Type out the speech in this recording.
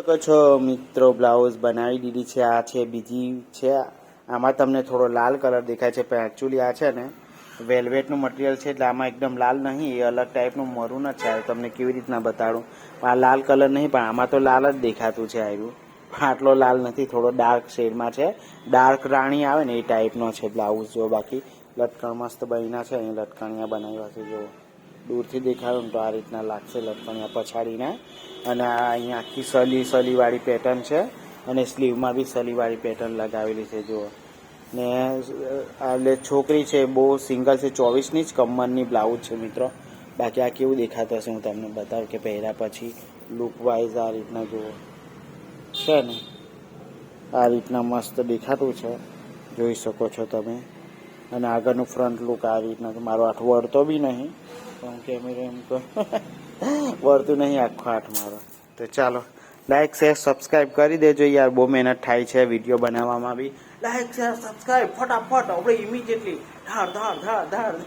શકો છો મિત્રો, બ્લાઉઝ બનાવી દીધી છે. આ છે બીજી છે. આમાં તમને થોડો લાલ કલર દેખાય છે, પણ એકચ્યુઅલી આ છે ને વેલ્વેટનું મટીરિયલ છે, એટલે આમાં એકદમ લાલ નહીં, એ અલગ ટાઈપનું મરૂન જ છે. તમને કેવી રીતના બતાડું, આ લાલ કલર નહીં, પણ આમાં તો લાલ જ દેખાતું છે. આવ્યું આટલો લાલ નથી, થોડો ડાર્ક શેડમાં છે. ડાર્ક રાણી આવે ને એ ટાઈપનો છે બ્લાઉઝ. જો બાકી લટકણ મસ્ત બન્યા છે. અહીં લટકણિયા બનાવ્યા છે. જો દૂરથી દેખાડું ને તો આ રીતના લાગશે લટકણિયા પછાડીને. અને આ અહીંયા આખી સલીવાળી પેટર્ન છે, અને સ્લીવમાં બી સલીવાળી પેટર્ન લગાવેલી છે. જુઓ ને એટલે છોકરી છે બહુ સિંગલ છે, 24ની જ કમરની બ્લાઉઝ છે મિત્રો. બાકી આ કેવું દેખાતું હશે હું તમને બતાવું કે પહેર્યા પછી લુક વાઇઝ આ રીતના જુઓ છે ને, આ રીતના મસ્ત દેખાતું છે, જોઈ શકો છો તમે. અને આગળનું ફ્રન્ટ લુક આ રીતના. મારો હાથ વળતો બી નહીં, પણ કેમેરા એમ તો વળતું નહીં આખો હાથ મારો. તો ચાલો લાઈક શેર સબસ્ક્રાઈબ કરી દેજો યાર, બહુ મહેનત થાય છે વિડીયો બનાવવામાં બી. લાઈક શેર સબસ્ક્રાઈબ ફટાફટ આપણે ઇમિડિયેટલી ધાડ ધાડ ધાડ ધાડ